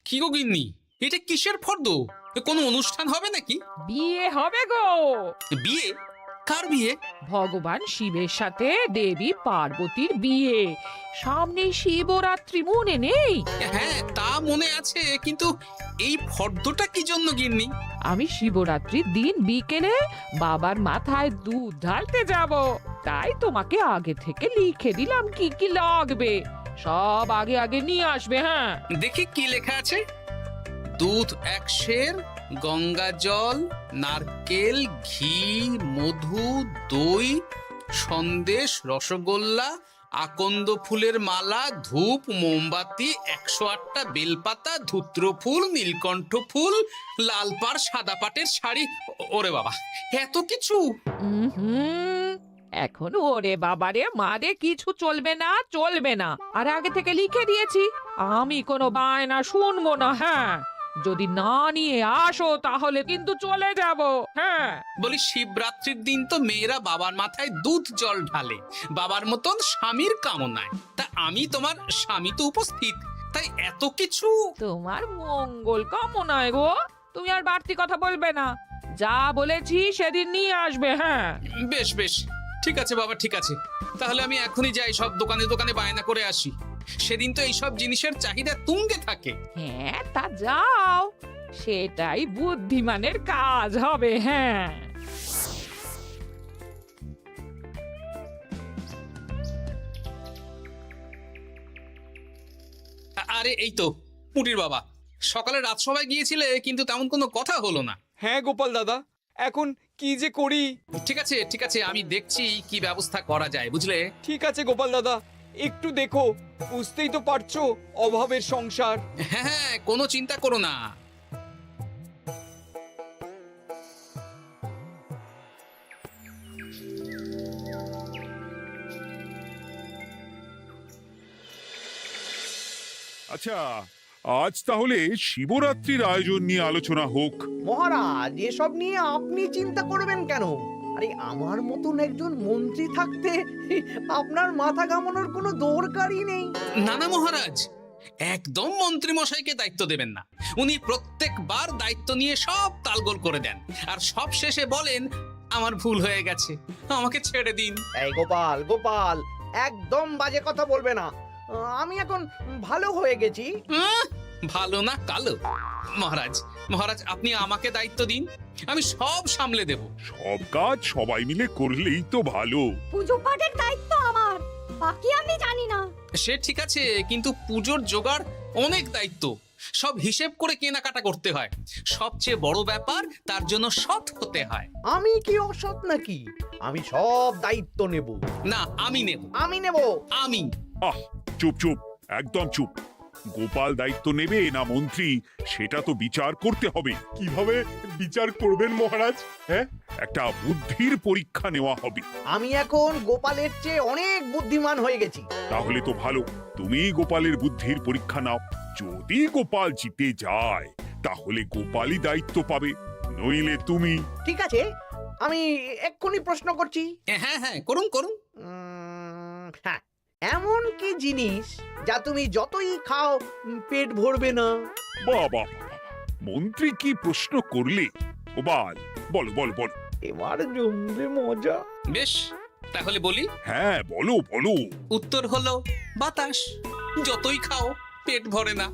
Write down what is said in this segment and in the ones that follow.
কি গো গিন্নি, এটা কিসের ফর্দ? কোনো অনুষ্ঠান হবে নাকি? বিয়ে হবে গো। বিয়ে? কার বিয়ে? ভগবান শিবের সাথে দেবী পার্বতীর বিয়ে। সামনে শিবরাত্রি, মনে নেই? হ্যাঁ, তা মনে আছে, কিন্তু এই ফর্দটা কি জন্য গিন্নি? আমি শিবরাত্রির দিন বিকেলে বাবার মাথায় দুধ ঢালতে যাব, তাই তোমাকে আগে থেকে লিখে দিলাম কি কি লাগবে। সব আগে আগে নিয়ে আসবে। হ্যাঁ, দেখি কি লেখা আছে। দুধ 1 সের, গঙ্গা জল, নারকেল, ঘি, মধু, দই, সন্দেশ, রসগোল্লা, আকন্দ ফুলের মালা, ধূপ, মোমবাতি, 108টা বেলপাতা, ধূত্র ফুল, নীলকণ্ঠ ফুল, লাল পাড় সাদা পাটের শাড়ি। ওরে বাবা, এত কিছু! হুম, এখন ওরে বাবারে মারে কিছু চলবে না, চলবে না। আর আগে থেকে লিখে দিয়েছি, আমি কোনো বায়না শুনবো না। হ্যাঁ, যদি না নিয়ে আসো তাহলে কিন্তু চলে যাব। হ্যাঁ, বলি, শিবরাত্রির দিন তো মেয়েরা বাবার মাথায় দুধ জল ঢালে বাবার মতন স্বামীর কামনায়। তা আমি তোমার স্বামী তো উপস্থিত, তাই এত কিছু। তোমার মঙ্গল কামনায় গো। তুমি আর বাড়তি কথা বলবে না, যা বলেছি সেদিন নিয়ে আসবে। হ্যাঁ, বেশ বেশ, ঠিক আছে বাবা, ঠিক আছে। তাহলে আমি এখনই যাই, সব দোকানে দোকানে বায়না করে আসি। সেদিন তো এইসব জিনিসের চাহিদা তুঙ্গে থাকে। হ্যাঁ, তা যাও, সেটাই বুদ্ধিমানের কাজ হবে। হ্যাঁ, আরে এই তো পুটির বাবা, সকালে রাজসভায় গিয়েছিলে কিন্তু তেমন কোনো কথা হলো না। হ্যাঁ গোপাল দাদা, এখন কি যে করি। ঠিক আছে ঠিক আছে, আমি দেখছি কি ব্যবস্থা করা যায়, বুঝলে। ঠিক আছে গোপাল দাদা, একটু দেখো, বুঝতেই তো পারছো অভাবের সংসার। হ্যাঁ হ্যাঁ, কোনো চিন্তা করো না। আচ্ছা, আজ তাহলে শিবরাত্রির আয়োজন নিয়ে আলোচনা হোক। মহারাজ, এসব নিয়ে আপনি চিন্তা করবেন কেন? আরে আমার মতন একজন মন্ত্রী থাকতে আপনার মাথা ঘামানোর কোনো দরকারই নেই। না না মহারাজ, একদম মন্ত্রী মশাইকে দায়িত্ব দেবেন না। উনি প্রত্যেকবার দায়িত্ব নিয়ে সব তালগোল করে দেন, আর সব শেষে বলেন আমার ভুল হয়ে গেছে, আমাকে ছেড়ে দিন। এই গোপাল গোপাল, একদম বাজে কথা বলবে না। আমি এখন ভালো হয়ে গেছি। ভালো না কালো? মহারাজ মহারাজ, আপনি আমাকে দায়িত্ব দিন, আমি সব সামলে দেব। সব কাজ সবাই মিলে করলেই তো ভালো। পুজো পাঠের দায়িত্ব আমার, বাকি আমি জানি না। সে ঠিক আছে, কিন্তু পুজোর জোগাড় অনেক দায়িত্ব, সব হিসেব করে কেনাকাটা করতে হয়। সবচেয়ে বড় ব্যাপার, তার জন্য সৎ হতে হয়। আমি কি অসৎ নাকি? আমি সব দায়িত্ব নেব। না, আমি নেব। আমি নেব। আমি। আহ, চুপ চুপ, একদম চুপ। গোপাল দায়িত্ব নেবে না মন্ত্রী, সেটা তো বিচার করতে হবে। কিভাবে বিচার করবেন মহারাজ? হ্যাঁ, একটা বুদ্ধির পরীক্ষা নেওয়া হবে। আমি এখন গোপালের চেয়ে অনেক বুদ্ধিমান হয়ে গেছি। তাহলে তো ভালো, তুমি গোপালের বুদ্ধির পরীক্ষা নাও। যদি গোপাল জিতে যায় তাহলে গোপালই দায়িত্ব পাবে, নইলে তুমি। ঠিক আছে, আমি এক্ষুনি প্রশ্ন করছি। হ্যাঁ হ্যাঁ, করুন করুন। হ্যাঁ, এমন কি জিনিস যা তুমি যতই খাও পেট ভরবে না? বাবা, মন্ত্রী কি প্রশ্ন করলে! গোপাল, বলো বলো বলো। এবার জমবে মজা। বেশ, তাহলে বলি। হ্যাঁ, বলো বলো। উত্তর হলো বাতাস। যতই খাও পেট ভরে না।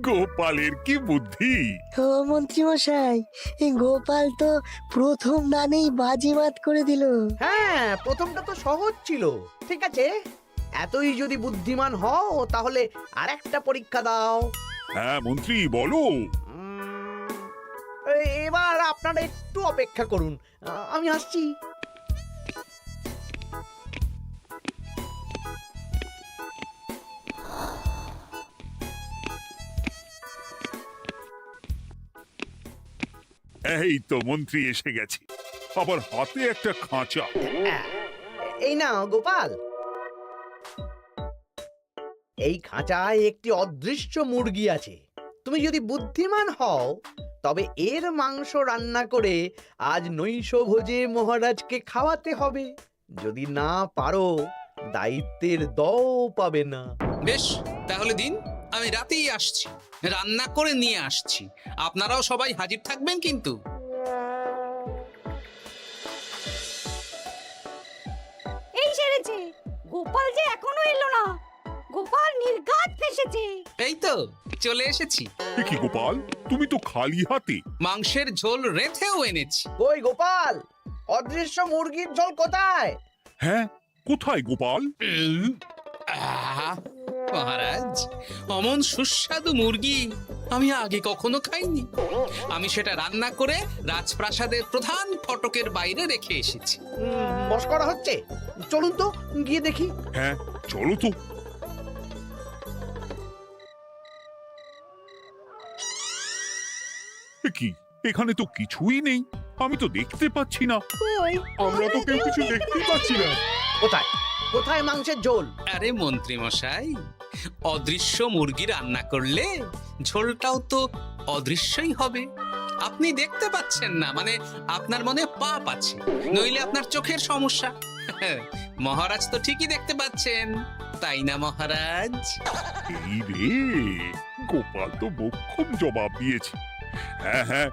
গোপালের কি বুদ্ধি! ও মন্ত্রী মশাই, এই গোপাল তো প্রথম দানেই বাজিমাত করে দিল। হ্যাঁ, প্রথমটা তো সহজ ছিল। ঠিক আছে, এতই যদি বুদ্ধিমান হও তাহলে আরেকটা পরীক্ষা দাও। হ্যাঁ মন্ত্রী, বলো। এবার আপনারা একটু অপেক্ষা করুন, আমি আসছি। এই তো মন্ত্রী এসে গেছে, আবার হাতে একটা খাঁচা। এই নাও গোপাল, এই খাঁচায় একটি অদৃশ্য মুরগি আছে। তুমি যদি বুদ্ধিমান হও তবে এর মাংস রান্না করে আজ নৈশভোজে মহারাজকে খাওয়াতে হবে। যদি না পারো, দায়িত্বের দও পাবে না। বেশ, তাহলে দিন, আমি রাতেই আসছি, রান্না করে নিয়ে আসছি। আপনারাও সবাই হাজির থাকবেন কিন্তু। এই সেরেছে, গোপাল যে এখনো এলো না। গোপাল নির্ঘাত ফেসেছে। এই তো চলে এসেছি, এ কি গোপাল, তুমি তো খালি হাতে। মাংসের ঝোল রেঁধেও এনেছি। ওই গোপাল, অদৃশ্য মুরগির ঝোল কোথায়? হ্যাঁ, কোথায় গোপাল? আহ, মহারাজ, অমন সুস্বাদু মুরগি আমি আগে কখনো খাইনি। আমি সেটা রান্না করে রাজপ্রাসাদের প্রধান ফটকের বাইরে রেখে এসেছি। মস্করা হচ্ছে? চলুন তো গিয়ে দেখি। হ্যাঁ, চলো তো। এ কি, এখানে তো কিছুই নেই, আমি তো দেখতে পাচ্ছি না। আমরা তো কেউ কিছু দেখতেই পাচ্ছি না। কোথায় কোথায় মাংসের ঝোল? আরে মন্ত্রী মশাই, অদৃশ্য মুরগি রান্না করলে ঝোলটাও তো অদৃশ্যই হবে। আপনি দেখতে পাচ্ছেন না, মানে আপনার মনে পাপ আছে, নইলে আপনার চোখের সমস্যা। মহারাজ তো ঠিকই দেখতে পাচ্ছেন, তাই না মহারাজ? এই রে, গোপাল তো মোক্ষম জবাব দিয়েছে। হ্যাঁ হ্যাঁ,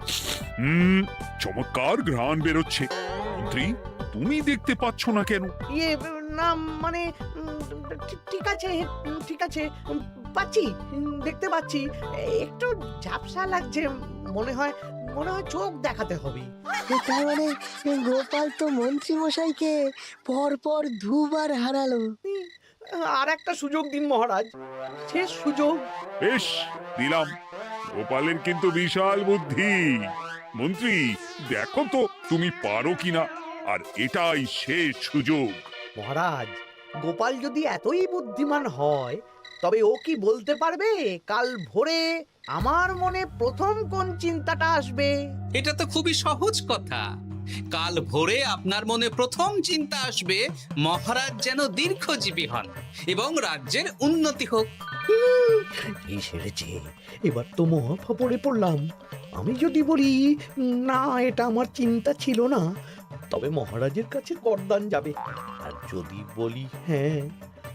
চমৎকার ঘ্রাণ বেরোচ্ছে। মন্ত্রী, তুমি দেখতে পাচ্ছ না কেন? ইয়ে না, মানে ঠিক আছে, ঠিক আছে, পাচ্ছি, দেখতে পাচ্ছি। একটু ঝাপসা লাগছে, মনে হয় চোখ দেখাতে হবে। তার মানে গোপাল তো মন্ত্রী মশাইকে পরপর দুবার হারালো। আর একটা সুযোগ দিন মহারাজ, শেষ সুযোগ। বেশ, দিলাম। গোপালের কিন্তু বিশাল বুদ্ধি। মন্ত্রী, দেখো তো তুমি পারো কিনা, আর এটাই শেষ সুযোগ। মহারাজ, গোপাল যদি এতই বুদ্ধিমান হয়, তবে ও কি বলতে পারবে কাল ভোরে আমার মনে প্রথম কোন চিন্তাটা আসবে? এটা তো খুবই সহজ কথা। কাল ভোরে আপনার মনে প্রথম চিন্তা আসবে মহারাজ যেন দীর্ঘজীবী হন এবং রাজ্যের উন্নতি হোক। এই সেরেছে, এবার তো মহা ফাপড়ে পড়লাম। আমি যদি বলি না, এটা আমার চিন্তা ছিল না, তবে মহারাজের কাছে গর্দান যাবে। আর যদি বলি হ্যাঁ,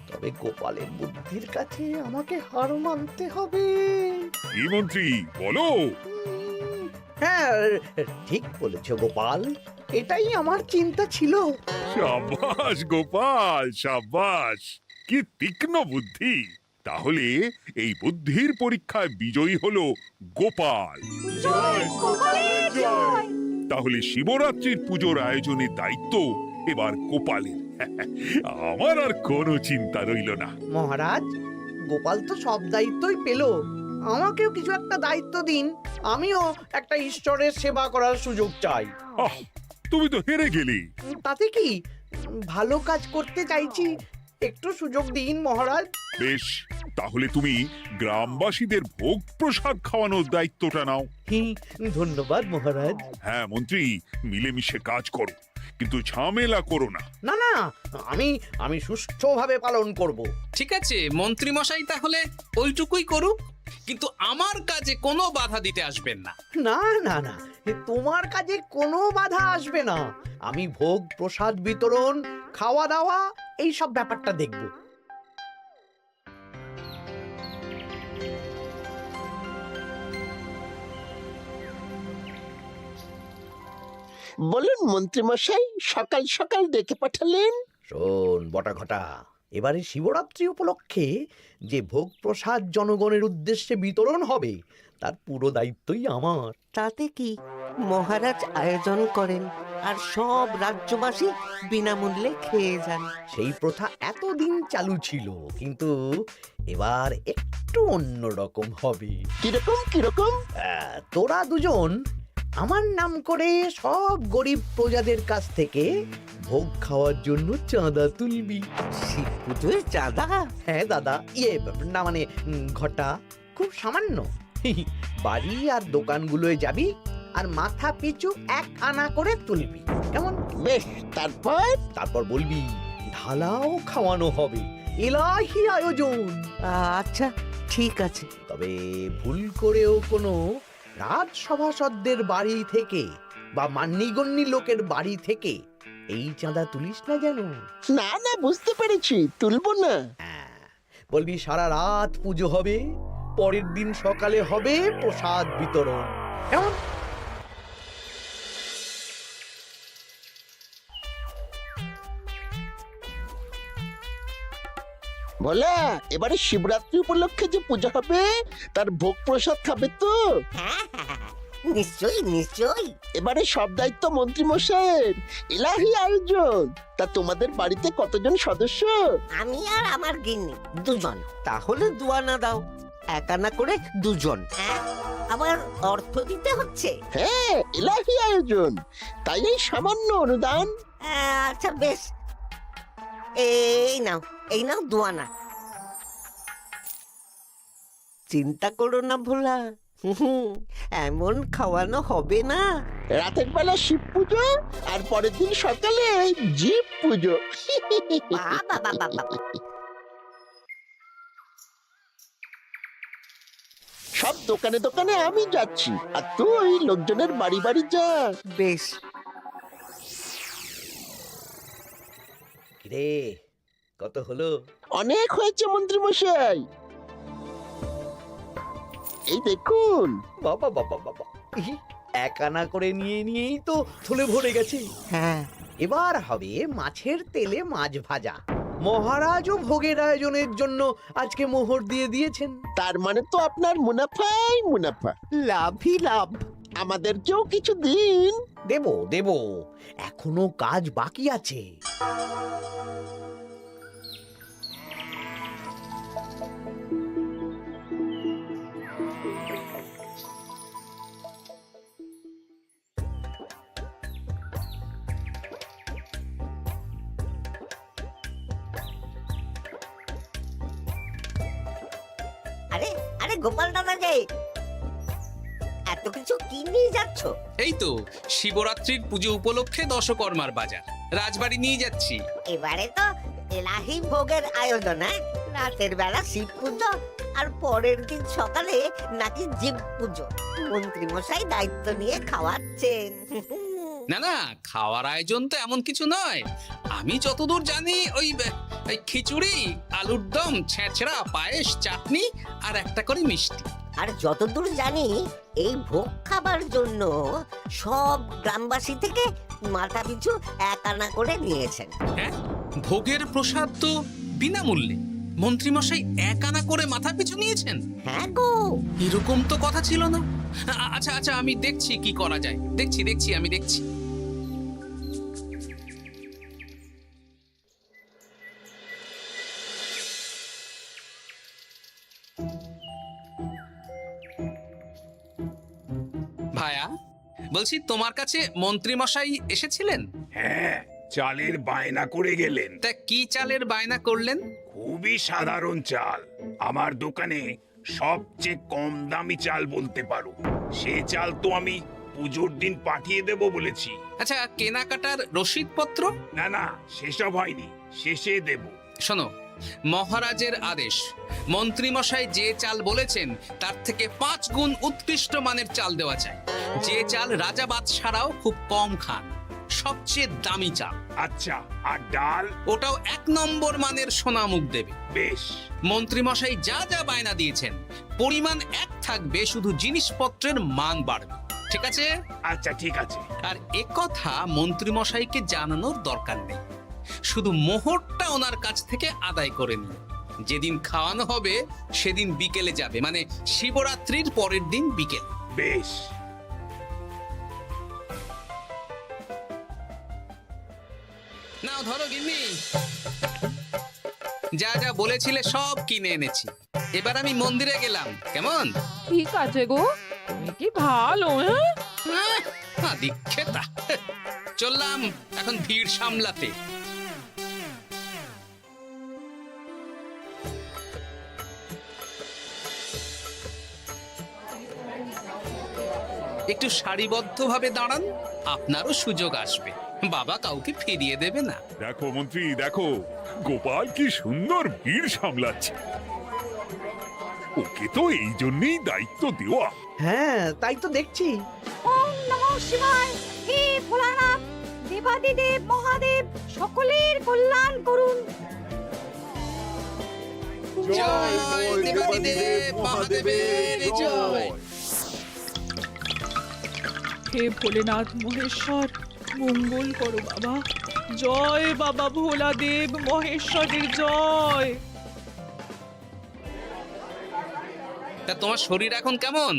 তবে গোপালের বুদ্ধির কাছে আমাকে হার মানতে হবে। কি মন্ত্রী, বলো। হ্যাঁ, ঠিক বলেছ গোপাল, এটাই আমার চিন্তা ছিল। সাবাস গোপাল, সাবাস, কি তীক্ষ্ণ বুদ্ধি। তাহলে এই বুদ্ধির পরীক্ষায় বিজয়ী হলো গোপাল। জয় গোপালের জয়। তাহলে শিবরাত্রির পুজোর আয়োজনের দায়িত্ব এবার গোপালের। আমার আর কোনো চিন্তা রইল না। মহারাজ, গোপাল তো সব দায়িত্বই পেল, আমাকেও কিছু একটা দায়িত্ব দিন। আমিও একটা ঈশ্বরের সেবা করার সুযোগ চাই। আহ, তুমি তো হেরে গেলে। তাতে কি, ভালো কাজ করতে চাইছি, একটু সুযোগ দিন মহারাজ। বেশ, তাহলে তুমি গ্রামবাসীদের ভোগ প্রসাদ খাওয়ানোর দায়িত্বটা নাও। ধন্যবাদ মহারাজ। হ্যাঁ মন্ত্রী, মিলেমিশে কাজ করো, কিন্তু ঝামেলা করো না। না না, আমি সুষ্ঠুভাবে পালন করব। ঠিক আছে মন্ত্রী মশাই, তাহলে ওইটুকুই করুক, কিন্তু আমার কাজে কোনো বাধা দিতে আসবেন না। না না না, তোমার কাজে কোনো বাধা আসবে না। আমি ভোগ প্রসাদ বিতরণ, খাওয়া দাওয়া, এই সব ব্যাপারটা দেখব। বলুন মন্ত্রীমশাই, সকাল সকাল ডেকে পাঠালেন। শোন বটাঘটা, এবারে শিবরাত্রি উপলক্ষে যে ভোগ প্রসাদ জনগণের উদ্দেশ্যে বিতরণ হবে, তার পুরো দায়িত্বই আমার। তাতে কি, মহারাজ আয়োজন করেন আর সব রাজ্যবাসী বিনামূল্যে খেয়ে যান। সেই প্রথা এতদিন চালু ছিল, কিন্তু এবার একটু অন্যরকম হবে। কিরকম কিরকম? তোরা দুজন আমার নাম করে সব গরিব প্রজাদের কাছ থেকে ভোগ খাওয়ার জন্য চাঁদা তুলবি। শিব পুজোয় চাঁদা? হ্যাঁ দাদা, ইয়ে না মানে ঘটা, খুব সামান্য। বাড়ি আর দোকানগুলোয় যাবি আর মাথা পিছু 1 আনা করে তুলবি, কেমন? বেশ, তারপর বলবি ঢালাও খাওয়ানো হবে, এলাহি আয়োজন। আচ্ছা ঠিক আছে। তবে ভুল করেও কোনো রাজসভাসদদের বাড়ি থেকে বা মান্যিগণ্যি লোকের বাড়ি থেকে এই চাঁদা তুলিস না যেন। না না, বুঝতে পেরেছি, তুলবো না। বলবি সারা রাত পুজো হবে, পরের দিন সকালে হবে প্রসাদ বিতরণ। কেমন? বলা, এবারে শিবরাত্রি উপলক্ষে যে পূজা হবে তার ভোগ প্রসাদ খাবে তো? হ্যাঁ হ্যাঁ, হ্যাঁ, নিশ্চয়ই নিশ্চয়ই। এবারে সব দায়িত্ব মন্ত্রী মশাইয়ের, এলাহি আয়োজন। তা তোমাদের বাড়িতে কতজন সদস্য? আমি আর আমার গিন্নি দুজন। তাহলে দুয়ানা দাও, এক আনা করে দুজন। হ্যাঁ, আবার অর্থ দিতে হচ্ছে। হ্যাঁ, এলাহি আয়োজন, তাই এই সামান্য অনুদান। আচ্ছা বেশ, এই নাও, এই নাও দুয়ানা। চিন্তা করো না ভোলা, এমন খাওয়ানো হবে না। রাতের বেলা শিব পুজো আর পরের দিন সকালে জীব পুজো। বাবা বাবা বাবা, সব দোকানে দোকানে আমি যাচ্ছি, আর তুই লোকজনের বাড়ি বাড়ি যা। বেশ। রে, কত হলো? অনেক হয়েছে মন্ত্রী মশাই, এই দেখুন। বাবা বাবা বাবা, এক আনা করে নিয়েই তো থলে ভরে গেছে। হ্যাঁ, এবার হবে মাছের তেলে মাছ ভাজা। মহারাজও ভোগের আয়োজনের জন্য আজকে মোহর দিয়ে দিয়েছেন। তার মানে তো আপনার মুনাফাই মুনাফা, লাভই লাভ। আমাদেরকেও কিছু দিন। দেব দেব, এখনো কাজ বাকি আছে। আরে আরে গোপাল দাদা যে, এত কিছু কি নিয়ে যাচ্ছ? এই তো শিবরাত্রির পুজো উপলক্ষে দশকর্মার বাজার রাজবাড়ি নিয়ে যাচ্ছি। এবারে তো এলাহি ভোগের আয়োজন। রাতের বেলা শিব পুজো আর পরের দিন সকালে নাকি জীব পুজো। মন্ত্রী মশাই দায়িত্ব নিয়ে খাওয়াচ্ছেন। না না, খাওয়ার আয়োজন তো এমন কিছু নয়। আমি যতদূর জানি ওই খিচুড়ি, আলুর দম, ছেঁচড়া, পায়েস, চাটনি আর একটা করে মিষ্টি। আর যতদূর জানি এই ভোগ খাবার জন্য সব গ্রামবাসী থেকে মাথা পিছু এক আনা করে নিয়েছেন। হ্যাঁ, ভোগের প্রসাদ তো বিনামূল্যে। মন্ত্রীমশাই এক আনা করে মাথা পিছু নিয়েছেন? হ্যাঁ গো, এরকম তো কথা ছিল না। আচ্ছা আচ্ছা, আমি দেখছি কি করা যায়। দেখছি আমি দেখছি। ভায়া, বলছি তোমার কাছে মন্ত্রীমশাই এসেছিলেন? হ্যাঁ, চালের বায়না করে গেলেন। তা কি চালের বায়না করলেন? খুবই সাধারণ চাল, আমার দোকানে সবচেয়ে কম দামি চাল বলতে পারো। সে চাল তো আমি পুজোর দিন পাঠিয়ে দেব বলেছি। আচ্ছা, কেনাকাটার রসিদপত্র? না না, সেসব হয়নি, শেষে দেব। শোনো, মহারাজের আদেশ, মন্ত্রীমশাই যে চাল বলেছেন তার থেকে 5 গুণ উৎকৃষ্ট মানের চাল দেওয়া চাই। যে চাল রাজা বাদশারাও খুব কম খান, সবচেয়ে দামি চাল। আচ্ছা, আর ডাল? ওটাও 1 নম্বর মানের সোনামুখ দেবে। বেশ। মন্ত্রীমশাই যা যা বায়না দিয়েছেন পরিমাণ এক থাকবে, শুধু জিনিসপত্রের মান বাড়বে। ঠিক আছে? আচ্ছা ঠিক আছে। আর একথা মন্ত্রীমশাইকে জানানোর দরকার নেই, শুধু মোহরটা ওনার কাছ থেকে আদায় করে নিন। যেদিন খাওয়ানো হবে সেদিন বিকেলে যাবে, মানে শিবরাত্রির পরের দিন বিকেল। বেশ। নাও ধরো গিন্নি, যা যা বলেছিলে সব কিনে এনেছি। এবার আমি মন্দিরে গেলাম, কেমন? ঠিক আছে গো, তুমি কি ভালো। দীক্ষেতা, চললাম এখন ভিড় সামলাতে। একটু সারিবদ্ধভাবে দাঁড়ান, আপনারও সুযোগ আসবে। বাবা কাউকে ফিরিয়ে দেবে না। দেখো মন্ত্রী, দেখো গোপাল কি সুন্দর ভিড় সামলাচ্ছে। ওকে তো এই জন্যই দায়িত্ব দেওয়া। হ্যাঁ, তাই তো দেখছি। ওম নমঃ শিবায়। হে ভোলানাথ, দেবাদিদেব মহাদেব সকলের কল্যাণ করুন। জয় দেবাদিদেব মহাদেবের জয়। হে ভোলেনাথ মহেশ্বর, মঙ্গল করো বাবা। জয় বাবা ভোলাদেব মহেশ্বরের জয়। তা তোমার শরীর এখন কেমন?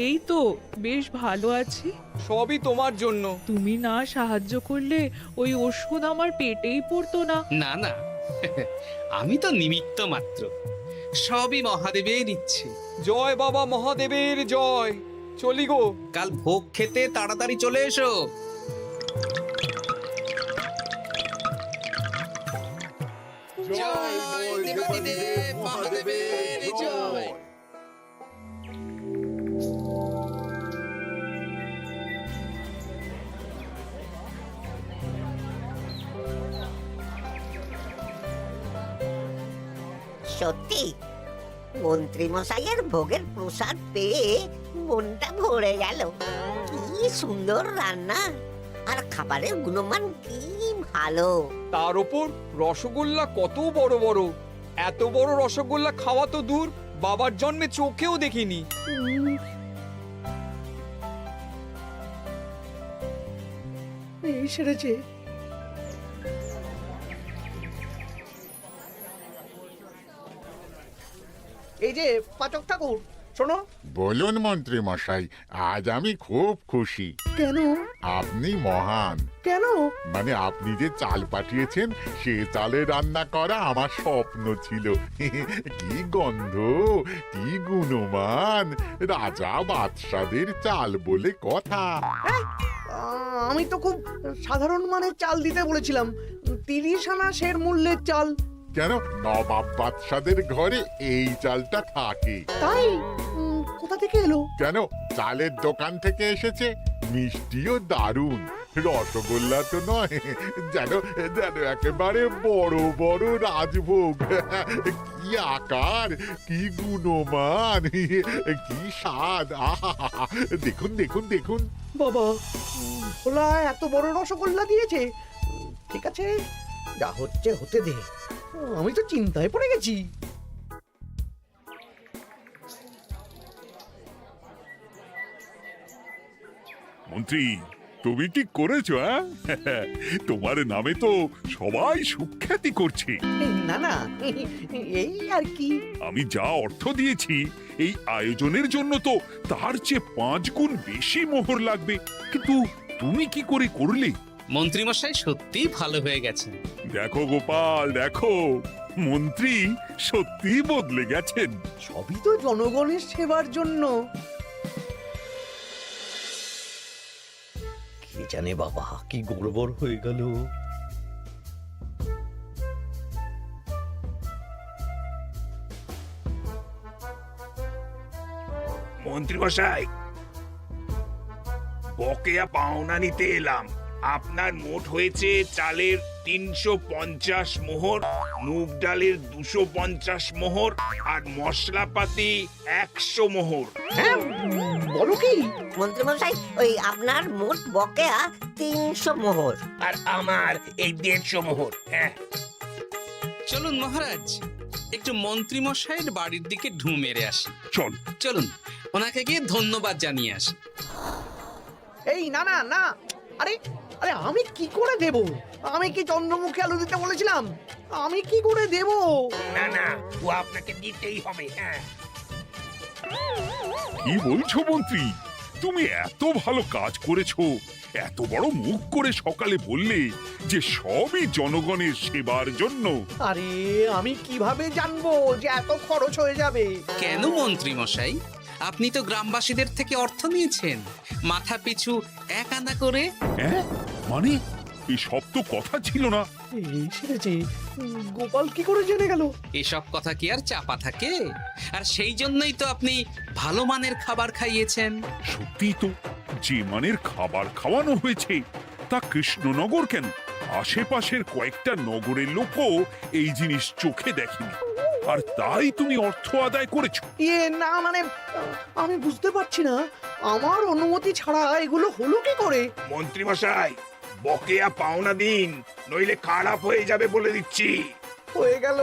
এই তো বেশ ভালো আছি। সবই তোমার জন্য। তুমি না সাহায্য করলে ওই ওষুধ আমার পেটেই পড়তো না। না না, আমি তো নিমিত্ত মাত্র, সবই মহাদেবের ইচ্ছে। জয় বাবা মহাদেবের জয়। চলি গো। কাল ভোগ খেতে তাড়াতাড়ি চলে এসো। জয় দেবাদিদেব মহাদেবের জয়। সত্যি মন্ত্রী মশাইয়ের ভোগের প্রসাদ পেয়ে মনটা ভরে গেল। কি সুন্দর রান্না, আর খাবারের গুণমান কি ভালো। তার ওপর রসগোল্লা কত বড় বড়। এত বড় রসগোল্লা খাওয়া তো দূর, বাবার জন্মে চোখেও দেখিনি। এই সেরেছে। এই যে পাচক ঠাকুর, শোনো। বলুন মন্ত্রী মশাই, আজ আমি খুব খুশি। কেন? আপনি মহান। কেন? মানে আপনি যে চাল পাঠিয়েছেন সে চালে রান্না করা আমার স্বপ্ন ছিল। কি গন্ধ, কি গুণমান, রাজা বাদশাদের চাল বলে কথা। আমি তো খুব সাধারণ মানের চাল দিতে বলেছিলাম, 30 আনা সের মূল্যের চাল। কেন, নবাব বাদশাদের ঘরে এই চালটা থাকে। তাই? কোথা থেকে এলো? কেন, চালের দোকান থেকে এসেছে। মিষ্টিও দারুণ, রসগোল্লা তো নয়, যেন যেন একেবারে বড় বড় রাজভোগ। কি আকার, কি গুণমান, কি স্বাদ। আহা, দেখুন দেখুন দেখুন। বাবা, ভোলা এত বড় রসগোল্লা দিয়েছে। ঠিক আছে, যা হচ্ছে হতে দে। আমি তো চিন্তায় পড়ে গেছি। মন্ত্রী, তুমি কি করেছো? তোমার নামে তো সবাই সুখ্যাতি করছে। না না, এই আর কি। আমি যা অর্থ দিয়েছি এই আয়োজনের জন্য তো তার চেয়ে 5 গুণ বেশি মোহর লাগবে, কিন্তু তুমি কি করে করলে? মন্ত্রীমশাই সত্যি ভালো হয়ে গেছে। দেখো গোপাল, দেখো মন্ত্রী সত্যি বদলে গেছেন। সবই তো জনগণের সেবার জন্য। কে জানে বাবা, কি গড়বড় হয়ে গেল। মন্ত্রী মশাই, বকেয়া পাওনা নিতে এলাম। আপনার মোট হয়েছে চালের 350 মোহর, মুগ ডালের 250 মোহর, আর মশলাপাতি 100 মোহর। হ্যাঁ, বলো কি? মন্ত্রী মশাই, ওই আপনার মোট বকেয়া 300 মোহর। আর আমার এই 150 মোহর। হ্যাঁ, চলুন মহারাজ, একটু মন্ত্রীমশাইয়ের বাড়ির দিকে ঢু মেরে আসি। চল। চলুন, ওনাকে গিয়ে ধন্যবাদ জানিয়ে আসি। এই না না না, আরে আরে আমি কি করে দেব? আমি কি চন্দ্রমুখী আলু দিতে বলেছিলাম? আমি কি করে দেব? না না, ও আপনাকে দিতেই হবে। হ্যাঁ, কি বলছো মন্ত্রী? তুমি এত ভালো কাজ করেছো, এত বড় মুখ করে সকালে বললে যে সবই জনগণের সেবার জন্য। আরে আমি কিভাবে জানবো যে এত খরচ হয়ে যাবে? কেন মন্ত্রীমশাই, আপনি তো গ্রামবাসীদের থেকে অর্থ নিয়েছেন, মাথা পিছু 1 আনা করে। হ্যাঁ, মানে এই সব তো কথা ছিল না। এই সেরেছে, গোপাল কি করে জেনে গেল? এসব কথা কি আর চাপা থাকে? আর সেই জন্যই তো আপনি ভালো মানের খাবার খাইয়েছেন। সত্যি তো, যে মানের খাবার খাওয়ানো হয়েছে তা কৃষ্ণনগর কেন, আশেপাশের কয়েকটা নগরের লোকও এই জিনিস চোখে দেখেনি, আর তাই তুমি অর্থ আদায় করেছো। না মানে, আমি বুঝতে পারছি না, আমার অনুমতি ছাড়া এগুলো হলো কি করে? মন্ত্রী মশাই, বকেয়া পাওনা দিন, নইলে খারাপ হয়ে যাবে বলে দিচ্ছি। হয়ে গেল,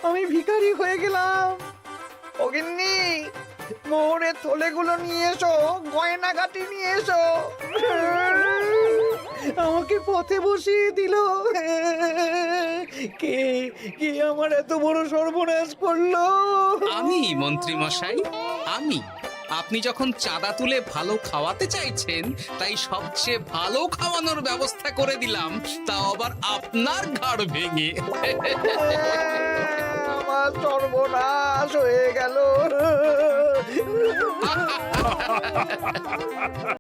আমি ভিখারি হয়ে গেলাম। অগিন্নি, মোহরের থলেগুলো নিয়ে এসো, গয়নাগাটি নিয়ে এসো। আমাকে পথে বসিয়ে দিল। কে কে আমার এত বড় সর্বনাশ করলো? আমি মন্ত্রী মশাই, আমি। আপনি যখন চাঁদা তুলে ভালো খাওয়াতে চাইছেন, তাই সবচেয়ে ভালো খাওয়ানোর ব্যবস্থা করে দিলাম, তাও আবার আপনার ঘাড় ভেঙে। আমার সর্বনাশ হয়ে গেল।